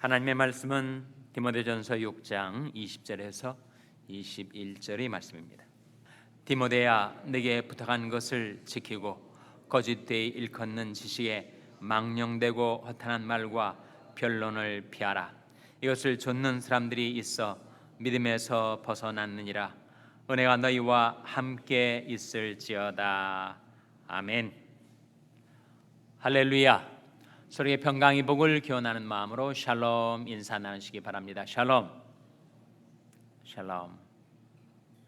하나님의 말씀은 디모데전서 6장 20절에서 21절의 말씀입니다. 디모데야, 내게 부탁한 것을 지키고 거짓되이 일컫는 지식에 망령되고 허탄한 말과 변론을 피하라. 이것을 좇는 사람들이 있어 믿음에서 벗어났느니라. 은혜가 너희와 함께 있을지어다. 아멘. 할렐루야. 서로의 평강의 복을 기원하는 마음으로 샬롬 인사 나누시기 바랍니다. 샬롬. 샬롬.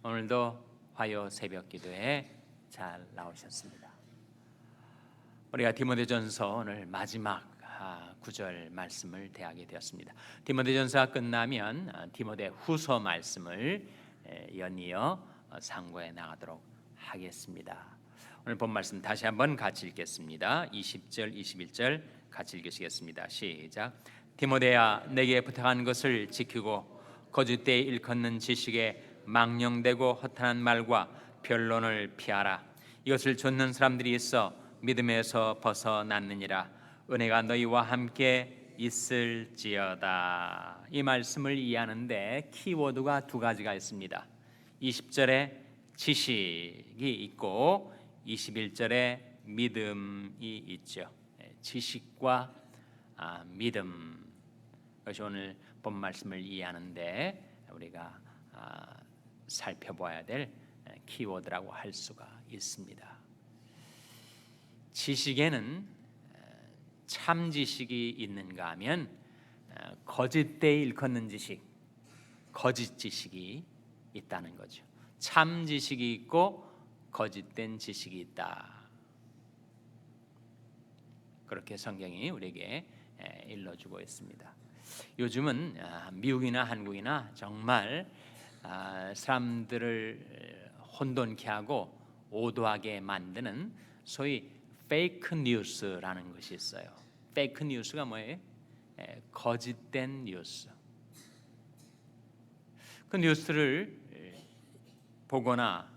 오늘도 화요 새벽 기도에 잘 나오셨습니다. 우리가 디모데전서 오늘 마지막 9절 말씀을 대하게 되었습니다. 디모데전서가 끝나면 디모데 후서 말씀을 연이어 상고해 나가도록 하겠습니다. 오늘 본 말씀 다시 한번 같이 읽겠습니다. 20절, 21절 같이 읽으시겠습니다. 시작. 디모데야, 내게 부탁한 것을 지키고 거짓되이 일컫는 지식에 망령되고 허탄한 말과 변론을 피하라. 이것을 좇는 사람들이 있어 믿음에서 벗어났느니라. 은혜가 너희와 함께 있을지어다. 이 말씀을 이해하는데 키워드가 두 가지가 있습니다. 20절에 지식이 있고 21절에 믿음이 있죠. 지식과 믿음, 그것이 오늘 본 말씀을 이해하는데 우리가 살펴봐야 될 키워드라고 할 수가 있습니다. 지식에는 참 지식이 있는가 하면 거짓되이 일컫는 지식, 거짓 지식이 있다는 거죠. 참 지식이 있고 거짓된 지식이 있다. 그렇게 성경이 우리에게 일러주고 있습니다. 요즘은 미국이나 한국이나 정말 사람들을 혼돈케 하고 오도하게 만드는 소위 페이크 뉴스라는 것이 있어요. 페이크 뉴스가 뭐예요? 거짓된 뉴스. 그 뉴스를 보거나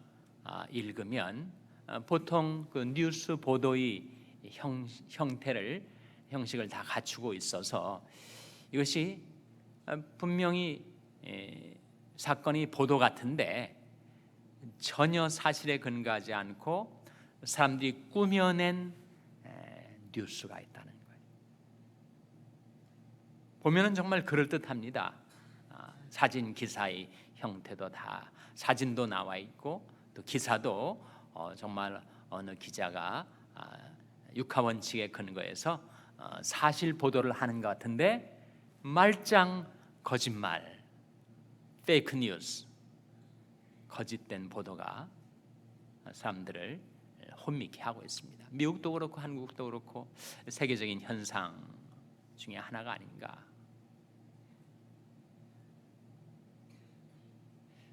읽으면 보통 그 뉴스 보도의 형식을 다 갖추고 있어서 이것이 분명히 사건이 보도 같은데 전혀 사실에 근거하지 않고 사람들이 꾸며낸 뉴스가 있다는 거예요. 보면은 정말 그럴듯합니다. 사진 기사의 형태도 다 사진도 나와 있고 또 기사도 정말 어느 기자가 육하원칙에 근거해서 사실 보도를 하는 것 같은데 말짱 거짓말, 페이크 뉴스, 거짓된 보도가 사람들을 혼미케 하고 있습니다. 미국도 그렇고 한국도 그렇고 세계적인 현상 중에 하나가 아닌가.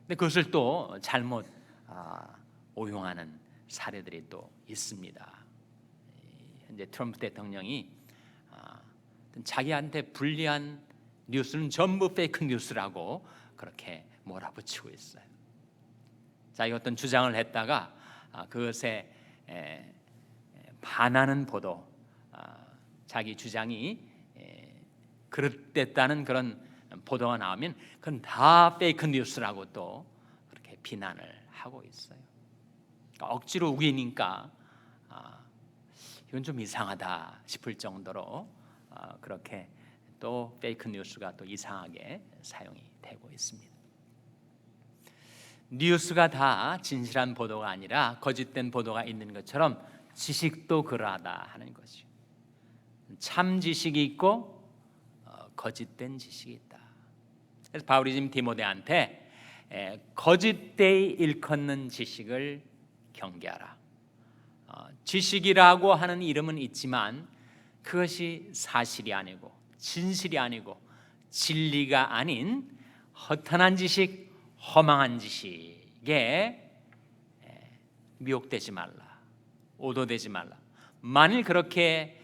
근데 그것을 또 잘못 오용하는 사례들이 또 있습니다. 현재 트럼프 대통령이 자기한테 불리한 뉴스는 전부 페이크 뉴스라고 그렇게 몰아붙이고 있어요. 자기 어떤 주장을 했다가 그것에 반하는 보도, 자기 주장이 그릇됐다는 그런 보도가 나오면 그건 다 페이크 뉴스라고 또 그렇게 비난을 하고 있어요. 그러니까 억지로 우기니까 이건 좀 이상하다 싶을 정도로 그렇게 또 페이크 뉴스가 또 이상하게 사용이 되고 있습니다. 뉴스가 다 진실한 보도가 아니라 거짓된 보도가 있는 것처럼 지식도 그러하다 하는 것이죠. 참 지식이 있고 거짓된 지식이 있다. 그래서 바울이 지금 디모데한테 거짓되이 일컫는 지식을 경계하라. 지식이라고 하는 이름은 있지만 그것이 사실이 아니고 진실이 아니고 진리가 아닌 허탄한 지식, 허망한 지식에 미혹되지 말라, 오도되지 말라. 만일 그렇게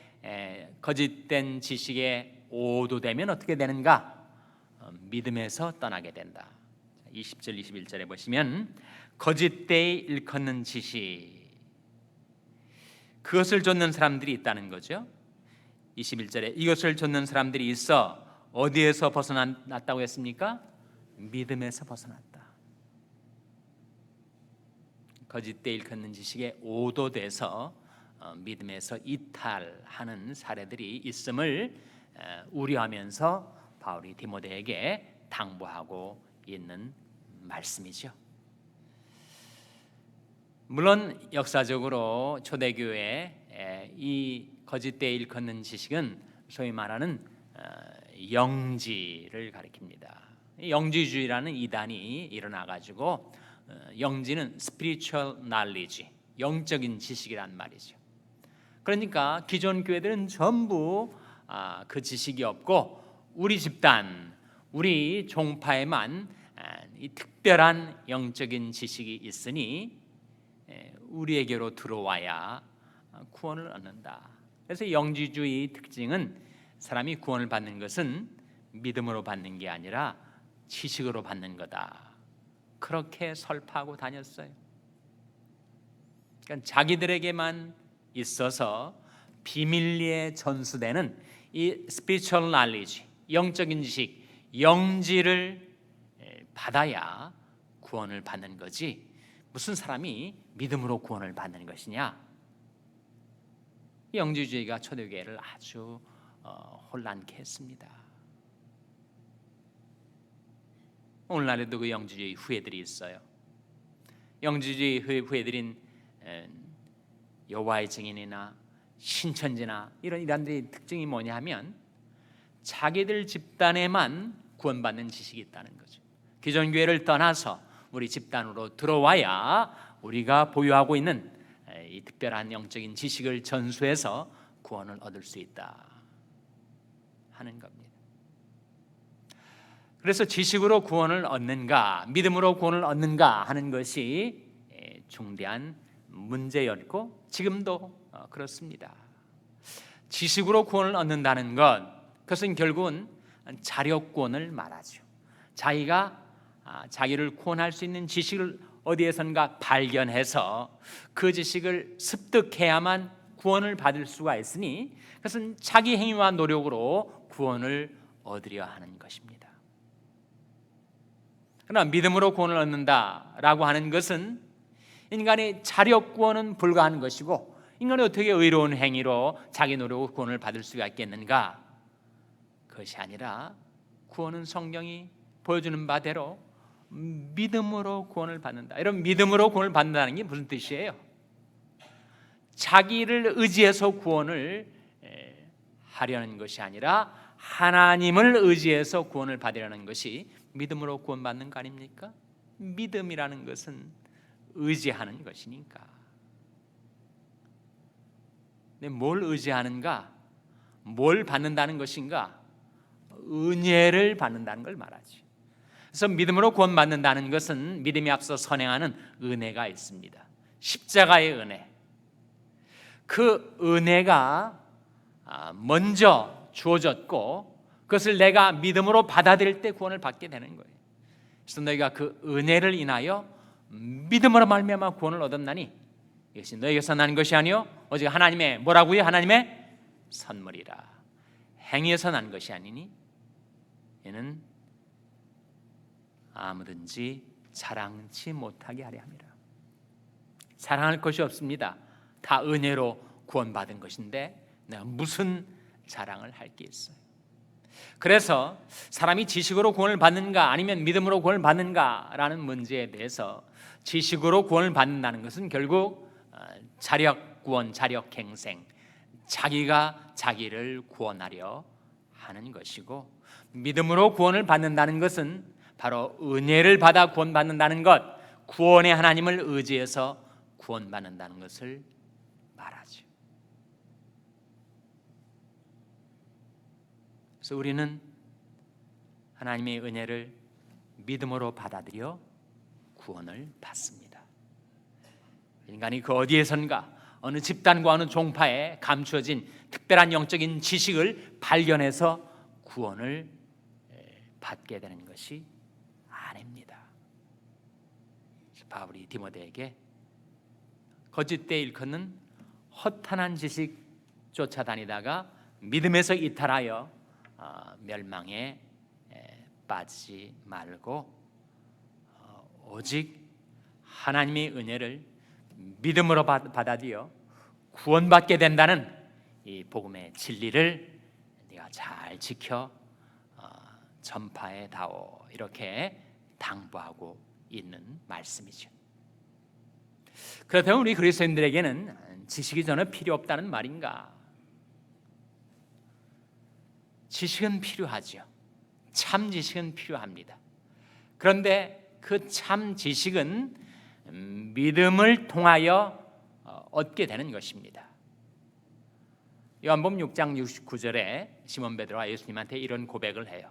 거짓된 지식에 오도되면 어떻게 되는가? 믿음에서 떠나게 된다. 20절, 21절에 보시면 거짓되이 일컫는 지식, 그것을 좇는 사람들이 있다는 거죠. 21절에 이것을 좇는 사람들이 있어 어디에서 벗어났다고 했습니까? 믿음에서 벗어났다. 거짓되이 일컫는 지식에 오도돼서 믿음에서 이탈하는 사례들이 있음을 우려하면서 바울이 디모데에게 당부하고 있는 말씀이죠. 물론 역사적으로 초대교회에 이 거짓되이 일컫는 지식은 소위 말하는 영지를 가리킵니다. 영지주의라는 이단이 일어나가지고 영지는 spiritual knowledge, 영적인 지식이란 말이죠. 그러니까 기존 교회들은 전부 그 지식이 없고 우리 집단, 우리 종파에만 이 특별한 영적인 지식이 있으니 우리에게로 들어와야 구원을 얻는다. 그래서 영지주의 특징은 사람이 구원을 받는 것은 믿음으로 받는 게 아니라 지식으로 받는 거다. 그렇게 설파하고 다녔어요. 그러니까 자기들에게만 있어서 비밀리에 전수되는 이 spiritual knowledge, 영적인 지식, 영지를 받아야 구원을 받는 거지 무슨 사람이 믿음으로 구원을 받는 것이냐. 영지주의가 초대교회를 아주 혼란케 했습니다. 오늘날에도 그 영지주의 후예들이 있어요. 영지주의 후예들인 여호와의 증인이나 신천지나 이런 이단들의 특징이 뭐냐 하면 자기들 집단에만 구원받는 지식이 있다는 거죠. 기존 교회를 떠나서 우리 집단으로 들어와야 우리가 보유하고 있는 이 특별한 영적인 지식을 전수해서 구원을 얻을 수 있다 하는 겁니다. 그래서 지식으로 구원을 얻는가, 믿음으로 구원을 얻는가 하는 것이 중대한 문제였고 지금도 그렇습니다. 지식으로 구원을 얻는다는 것, 그것은 결국은 자력구원을 말하죠. 자기가 자기를 구원할 수 있는 지식을 어디에선가 발견해서 그 지식을 습득해야만 구원을 받을 수가 있으니 그것은 자기 행위와 노력으로 구원을 얻으려 하는 것입니다. 그러나 믿음으로 구원을 얻는다라고 하는 것은 인간의 자력 구원은 불가한 것이고 인간이 어떻게 의로운 행위로 자기 노력으로 구원을 받을 수가 있겠는가? 그것이 아니라 구원은 성경이 보여주는 바대로 믿음으로 구원을 받는다. 이런 믿음으로 구원을 받는다는 게 무슨 뜻이에요? 자기를 의지해서 구원을 하려는 것이 아니라 하나님을 의지해서 구원을 받으려는 것이 믿음으로 구원받는 거 아닙니까? 믿음이라는 것은 의지하는 것이니까. 근데 뭘 의지하는가? 뭘 받는다는 것인가? 은혜를 받는다는 걸 말하지. 그래서 믿음으로 구원받는다는 것은 믿음에 앞서 선행하는 은혜가 있습니다. 십자가의 은혜. 그 은혜가 먼저 주어졌고 그것을 내가 믿음으로 받아들일 때 구원을 받게 되는 거예요. 그래서 너희가 그 은혜를 인하여 믿음으로 말미암아 구원을 얻었나니 이것이 너희에게서 난 것이 아니요 오직 하나님의 뭐라고요? 하나님의 선물이라. 행위에서 난 것이 아니니 이는 아무든지 자랑치 못하게 하려 함이라. 자랑할 것이 없습니다. 다 은혜로 구원받은 것인데 내가 무슨 자랑을 할 게 있어요? 그래서 사람이 지식으로 구원을 받는가 아니면 믿음으로 구원을 받는가라는 문제에 대해서 지식으로 구원을 받는다는 것은 결국 자력구원, 자력갱생, 자기가 자기를 구원하려 하는 것이고 믿음으로 구원을 받는다는 것은 바로 은혜를 받아 구원받는다는 것, 구원의 하나님을 의지해서 구원받는다는 것을 말하죠. 그래서 우리는 하나님의 은혜를 믿음으로 받아들여 구원을 받습니다. 인간이 그 어디에선가 어느 집단과 어느 종파에 감추어진 특별한 영적인 지식을 발견해서 구원을 받게 되는 것이 아닙니다. 바울이 디모데에게 거짓되이 일컫는 허탄한 지식 쫓아다니다가 믿음에서 이탈하여 멸망에 빠지지 말고 오직 하나님의 은혜를 믿음으로 받아들여 구원받게 된다는 이 복음의 진리를 네가 잘 지켜 전파해 다오, 이렇게 당부하고 있는 말씀이죠. 그렇다면 우리 그리스도인들에게는 지식이 전혀 필요 없다는 말인가? 지식은 필요하죠. 참 지식은 필요합니다. 그런데 그 참 지식은 믿음을 통하여 얻게 되는 것입니다. 요한복음 6장 69절에 시몬 베드로가 예수님한테 이런 고백을 해요.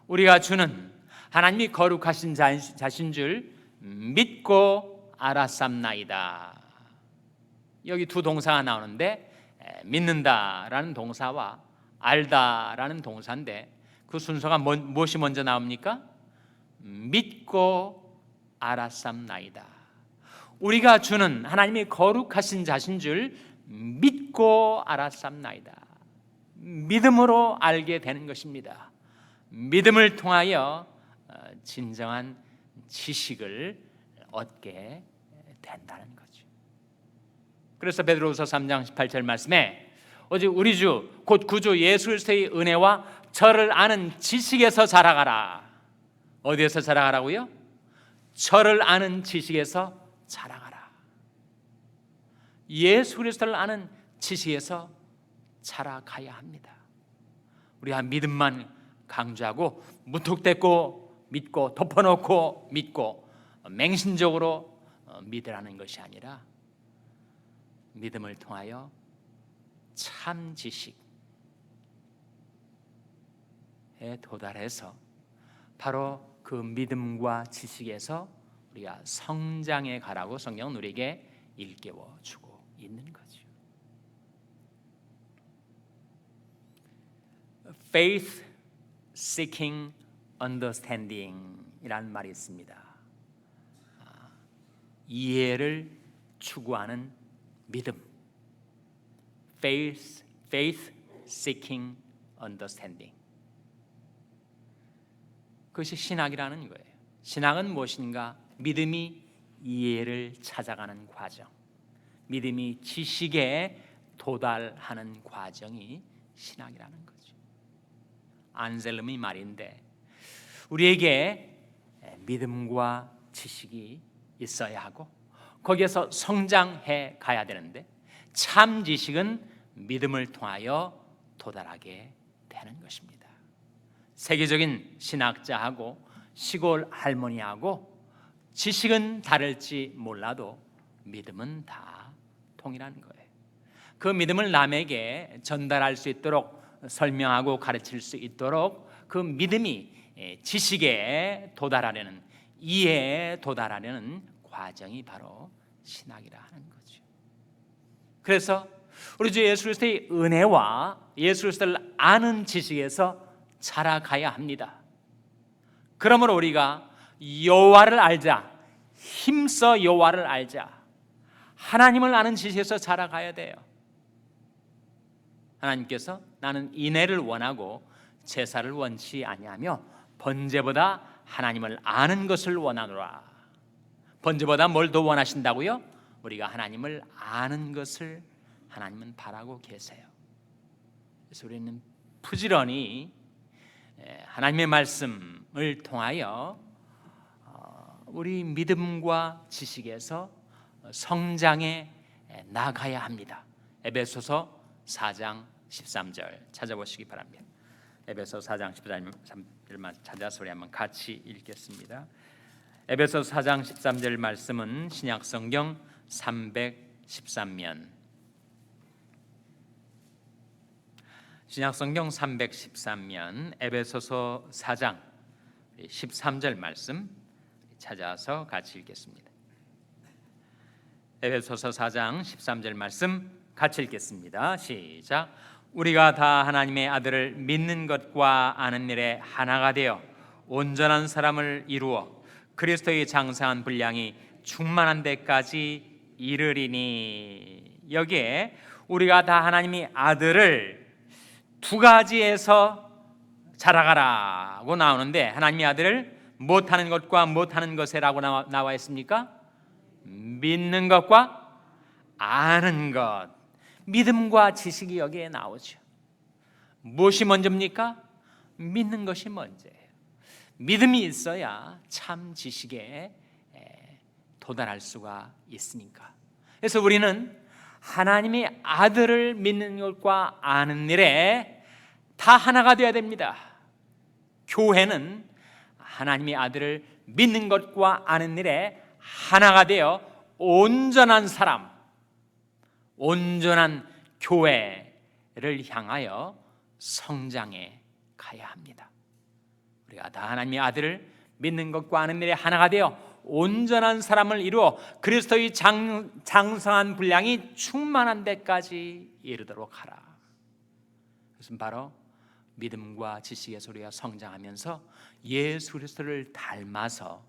우리가 주는 하나님이 거룩하신 자신 줄 믿고 알았삼나이다. 여기 두 동사가 나오는데 믿는다라는 동사와 알다라는 동사인데 그 순서가 무엇이 먼저 나옵니까? 믿고 알았삼나이다. 우리가 주는 하나님이 거룩하신 자신 줄 믿고 알았삼나이다. 믿음으로 알게 되는 것입니다. 믿음을 통하여 진정한 지식을 얻게 된다는 거죠. 그래서 베드로후서 3장 18절 말씀에 오직 우리 주 곧 구주 예수 그리스도의 은혜와 저를 아는 지식에서 자라가라. 어디에서 자라가라고요? 저를 아는 지식에서 자라가라. 예수 그리스도를 아는 지식에서 자라가야 합니다. 우리가 믿음만 강조하고 무턱대고 믿고 덮어놓고 믿고 맹신적으로 믿으라는 것이 아니라 믿음을 통하여 참 지식에 도달해서 바로 그 믿음과 지식에서 우리가 성장해 가라고 성경은 우리에게 일깨워 주고 있는 거죠. Faith seeking understanding 이라는 말이 있습니다. 이해를 추구하는 믿음. Faith seeking understanding. 그것이 신학이라는 거예요. 신학은 무엇인가? 믿음이 이해를 찾아가는 과정, 믿음이 지식에 도달하는 과정이 신학이라는 거죠. 안셀름의 말인데 우리에게 믿음과 지식이 있어야 하고 거기에서 성장해 가야 되는데 참 지식은 믿음을 통하여 도달하게 되는 것입니다. 세계적인 신학자하고 시골 할머니하고 지식은 다를지 몰라도 믿음은 다 통일하는 거예요. 그 믿음을 남에게 전달할 수 있도록 설명하고 가르칠 수 있도록 그 믿음이 지식에 도달하려는, 이해에 도달하려는 과정이 바로 신학이라 하는 거죠. 그래서 우리 주 예수 그리스도의 은혜와 예수 그리스도를 아는 지식에서 자라가야 합니다. 그러므로 우리가 여호와를 알자, 힘써 여호와를 알자, 하나님을 아는 지식에서 자라가야 돼요. 하나님께서 나는 인애를 원하고 제사를 원치 아니하며 번제보다 하나님을 아는 것을 원하노라. 번제보다 뭘 더 원하신다고요? 우리가 하나님을 아는 것을 하나님은 바라고 계세요. 그래서 우리는 부지런히 하나님의 말씀을 통하여 우리 믿음과 지식에서 성장해 나가야 합니다. 에베소서 4장 13절 찾아보시기 바랍니다. 에베소 4장 13절만 찾아서 우리 한번 같이 읽겠습니다. 에베소 4장 13절 말씀은 신약성경 313면, 신약성경 313면 에베소서 4장 13절 말씀 찾아서 같이 읽겠습니다. 에베소서 4장 13절 말씀 같이 읽겠습니다. 시작. 우리가 다 하나님의 아들을 믿는 것과 아는 일에 하나가 되어 온전한 사람을 이루어 그리스도의 장성한 분량이 충만한 데까지 이르리니. 여기에 우리가 다 하나님의 아들을 두 가지에서 자라가라고 나오는데 하나님의 아들을 못하는 것과 못하는 것에라고 나와 있습니까? 믿는 것과 아는 것, 믿음과 지식이 여기에 나오죠. 무엇이 먼저입니까? 믿는 것이 먼저예요. 믿음이 있어야 참 지식에 도달할 수가 있으니까. 그래서 우리는 하나님의 아들을 믿는 것과 아는 일에 다 하나가 되어야 됩니다. 교회는 하나님의 아들을 믿는 것과 아는 일에 하나가 되어 온전한 사람, 온전한 교회를 향하여 성장해 가야 합니다. 우리가 다 하나님의 아들을 믿는 것과 아는 일에 하나가 되어 온전한 사람을 이루어 그리스도의 장성한 분량이 충만한 데까지 이르도록 하라. 그것은 바로 믿음과 지식에서 우리가 성장하면서 예수 그리스도를 닮아서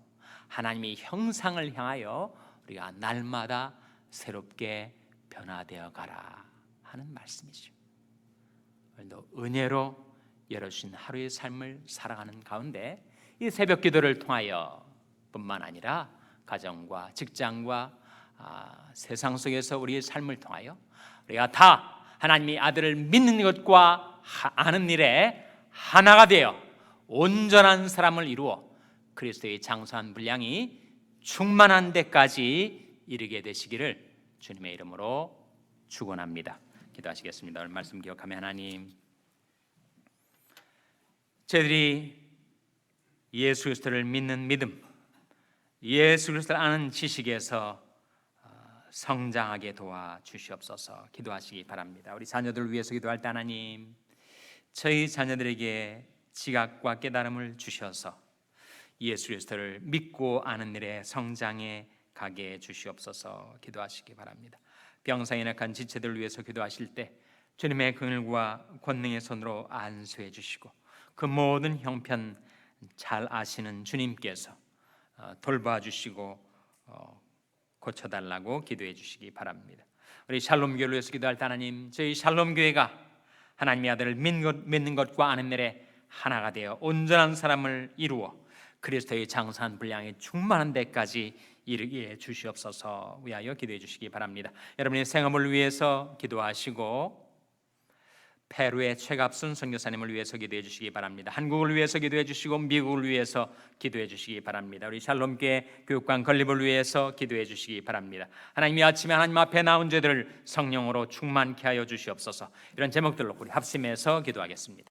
하나님의 형상을 향하여 우리가 날마다 새롭게 변화되어 가라 하는 말씀이죠. 오늘도 은혜로 열어주신 하루의 삶을 살아가는 가운데 이 새벽 기도를 통하여 뿐만 아니라 가정과 직장과 세상 속에서 우리의 삶을 통하여 우리가 다 하나님의 아들을 믿는 것과 아는 일에 하나가 되어 온전한 사람을 이루어 그리스도의 장성한 분량이 충만한 데까지 이르게 되시기를 주님의 이름으로 축원합니다. 기도하시겠습니다. 오늘 말씀 기억하며 하나님, 저희들이 예수 그리스도를 믿는 믿음, 예수 그리스도를 아는 지식에서 성장하게 도와주시옵소서. 기도하시기 바랍니다. 우리 자녀들을 위해서 기도할 때 하나님, 저희 자녀들에게 지각과 깨달음을 주셔서 예수 그리스도를 믿고 아는 일에 성장해 가게 해 주시옵소서. 기도하시기 바랍니다. 병상에 낙한 지체들을 위해서 기도하실 때 주님의 긍휼과 권능의 손으로 안수해 주시고 그 모든 형편 잘 아시는 주님께서 돌봐주시고 고쳐달라고 기도해 주시기 바랍니다. 우리 샬롬교회를 위해서 기도할 때 하나님, 저희 샬롬교회가 하나님의 아들을 믿는 것과 아는 일에 하나가 되어 온전한 사람을 이루어 그리스도의 장성한 분량이 충만한 데까지 이르게 해 주시옵소서. 위하여 기도해 주시기 바랍니다. 여러분의 생업을 위해서 기도하시고 페루의 최갑순 선교사님을 위해서 기도해 주시기 바랍니다. 한국을 위해서 기도해 주시고 미국을 위해서 기도해 주시기 바랍니다. 우리 샬롬교회 교육관 건립을 위해서 기도해 주시기 바랍니다. 하나님이 아침에 하나님 앞에 나온 저들을 성령으로 충만케 하여 주시옵소서. 이런 제목들로 우리 합심해서 기도하겠습니다.